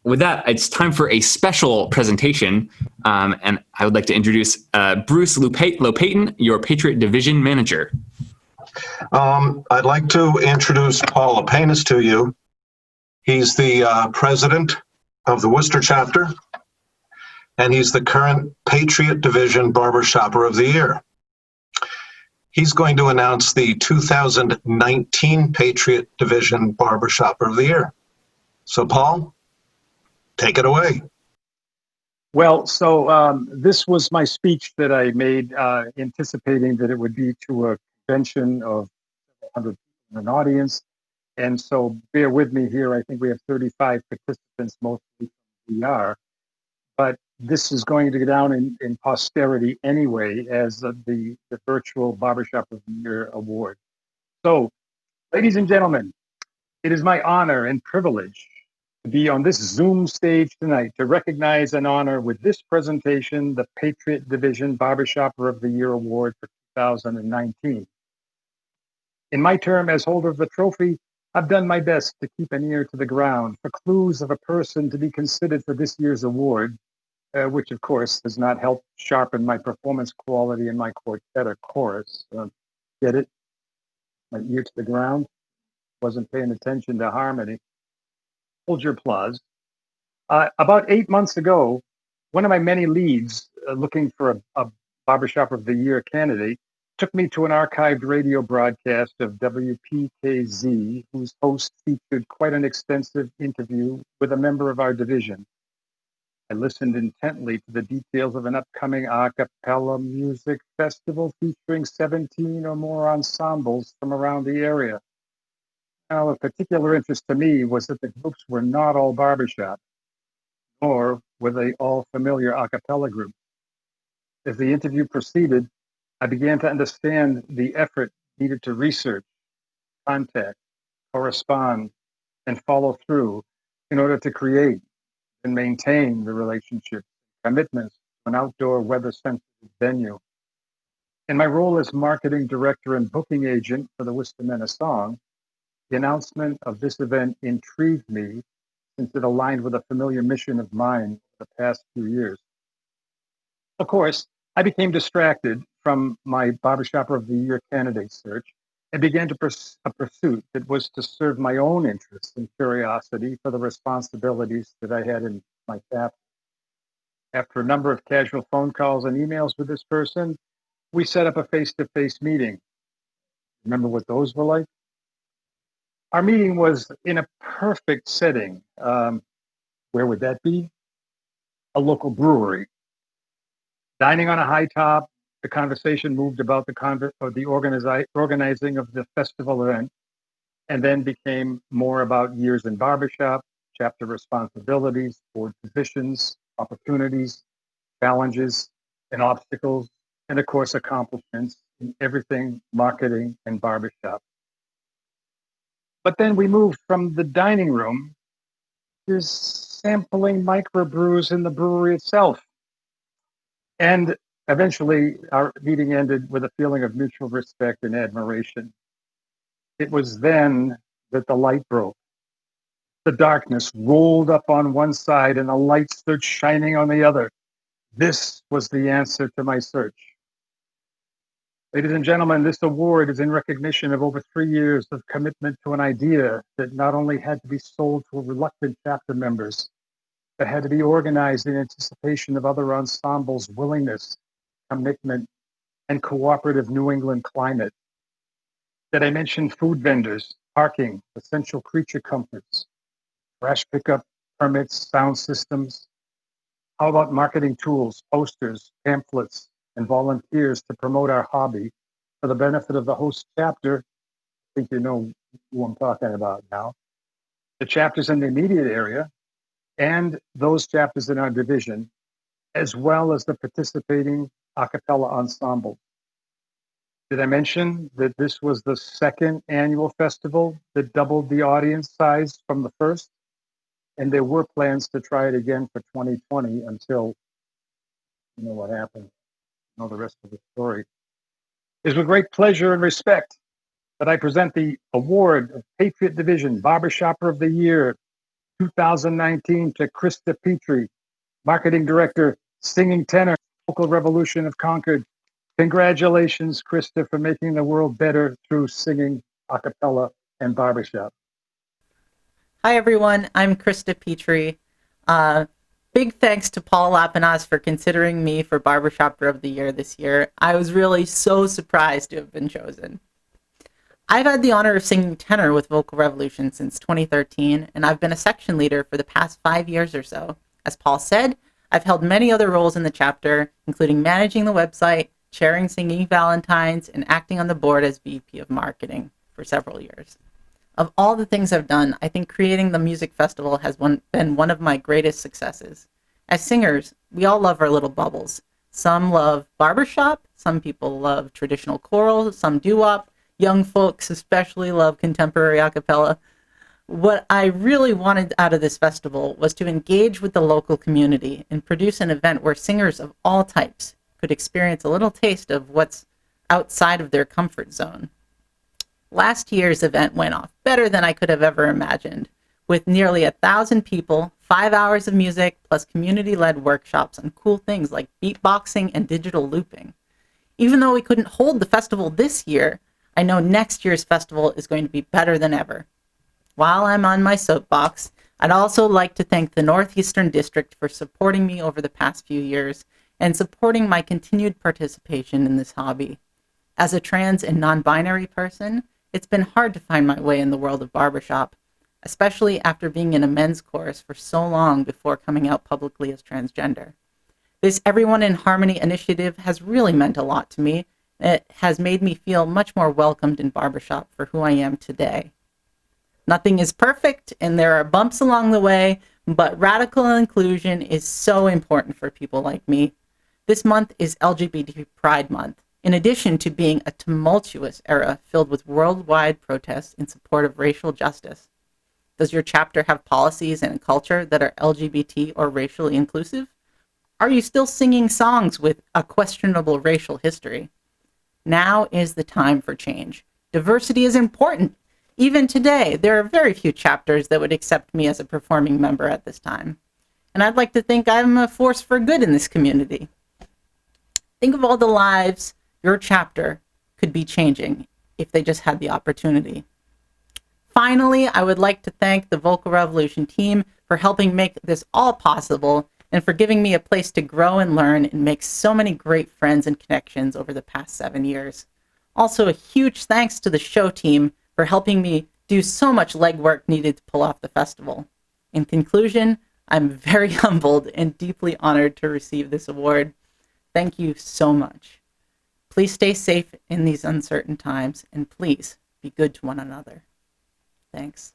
with that, it's time for a special presentation, and I would like to introduce Bruce Lopatin, your Patriot Division Manager. I'd like to introduce Paul Lapanas to you. He's the president of the Worcester chapter, and he's the current Patriot Division Barbershopper of the Year. He's going to announce the 2019 Patriot Division Barbershopper of the Year. So, Paul, take it away. Well, so this was my speech that I made anticipating that it would be to a convention of 100 people in an audience. And so bear with me here. I think we have 35 participants, mostly from VR. But this is going to go down in posterity anyway as the virtual Barbershop of the Year award. So, ladies and gentlemen, it is my honor and privilege to be on this Zoom stage tonight to recognize and honor with this presentation the Patriot Division Barbershopper of the Year Award for 2019. In my term as holder of the trophy, I've done my best to keep an ear to the ground for clues of a person to be considered for this year's award, which of course has not helped sharpen my performance quality in my quartet or chorus. Get it? My ear to the ground. Wasn't paying attention to harmony. Hold your applause. About 8 months ago, one of my many leads looking for a Barbershop of the Year candidate took me to an archived radio broadcast of WPKZ, whose host featured quite an extensive interview with a member of our division. I listened intently to the details of an upcoming a cappella music festival featuring 17 or more ensembles from around the area. Now, of particular interest to me was that the groups were not all barbershop, nor were they all familiar a cappella groups. As the interview proceeded, I began to understand the effort needed to research, contact, correspond, and follow through in order to create and maintain the relationship commitments to an outdoor weather-sensitive venue. In my role as marketing director and booking agent for the Worcester Men of Song, the announcement of this event intrigued me since it aligned with a familiar mission of mine for the past few years. Of course, I became distracted from my Barbershopper of the Year candidate search and began to a pursuit that was to serve my own interests and curiosity for the responsibilities that I had in my chapter. After a number of casual phone calls and emails with this person, we set up a face-to-face meeting. Remember what those were like? Our meeting was in a perfect setting. Where would that be? A local brewery. Dining on a high top, the conversation moved about the organizing of the festival event, and then became more about years in barbershop, chapter responsibilities, board positions, opportunities, challenges, and obstacles, and of course accomplishments in everything marketing and barbershop. But then we moved from the dining room to sampling microbrews in the brewery itself. And eventually, our meeting ended with a feeling of mutual respect and admiration. It was then that the light broke. The darkness rolled up on one side and the light stood shining on the other. This was the answer to my search. Ladies and gentlemen, this award is in recognition of over 3 years of commitment to an idea that not only had to be sold to reluctant chapter members, but had to be organized in anticipation of other ensembles' willingness, commitment, and cooperative New England climate. Did I mention food vendors, parking, essential creature comforts, trash pickup, permits, sound systems? How about marketing tools, posters, pamphlets, and volunteers to promote our hobby for the benefit of the host chapter? I think you know who I'm talking about now. The chapters in the immediate area, and those chapters in our division, as well as the participating a cappella ensemble. Did I mention that this was the second annual festival that doubled the audience size from the first? And there were plans to try it again for 2020 until, you know what happened. You know the rest of the story. It is with great pleasure and respect that I present the award of Patriot Division Barbershopper of the Year 2019 to Krysta Petrie, Marketing Director, Singing Tenor, Local Revolution of Concord. Congratulations, Krysta, for making the world better through singing, a cappella, and barbershop. Hi, everyone. I'm Krysta Petrie. Big thanks to Paul Lapanas for considering me for Barbershopper of the Year this year. I was really so surprised to have been chosen. I've had the honor of singing tenor with Vocal Revolution since 2013, and I've been a section leader for the past 5 years or so. As Paul said, I've held many other roles in the chapter, including managing the website, chairing Singing Valentines, and acting on the board as VP of Marketing for several years. Of all the things I've done, I think creating the music festival has been one of my greatest successes. As singers, we all love our little bubbles. Some love barbershop, some people love traditional choral, some doo-wop. Young folks especially love contemporary a cappella. What I really wanted out of this festival was to engage with the local community and produce an event where singers of all types could experience a little taste of what's outside of their comfort zone. Last year's event went off better than I could have ever imagined, with nearly 1,000 people, 5 hours of music, plus community-led workshops on cool things like beatboxing and digital looping. Even though we couldn't hold the festival this year, I know next year's festival is going to be better than ever. While I'm on my soapbox, I'd also like to thank the Northeastern District for supporting me over the past few years and supporting my continued participation in this hobby. As a trans and non-binary person, it's been hard to find my way in the world of barbershop, especially after being in a men's chorus for so long before coming out publicly as transgender. This Everyone in Harmony initiative has really meant a lot to me. It has made me feel much more welcomed in barbershop for who I am today. Nothing is perfect, and there are bumps along the way, but radical inclusion is so important for people like me. This month is LGBT Pride Month, in addition to being a tumultuous era filled with worldwide protests in support of racial justice. Does your chapter have policies and a culture that are LGBT or racially inclusive? Are you still singing songs with a questionable racial history? Now is the time for change. Diversity is important. Even today, there are very few chapters that would accept me as a performing member at this time. And I'd like to think I'm a force for good in this community. Think of all the lives your chapter could be changing if they just had the opportunity. Finally, I would like to thank the Vocal Revolution team for helping make this all possible and for giving me a place to grow and learn and make so many great friends and connections over the past 7 years. Also, a huge thanks to the show team for helping me do so much legwork needed to pull off the festival. In conclusion, I'm very humbled and deeply honored to receive this award. Thank you so much. Please stay safe in these uncertain times, and please be good to one another. Thanks.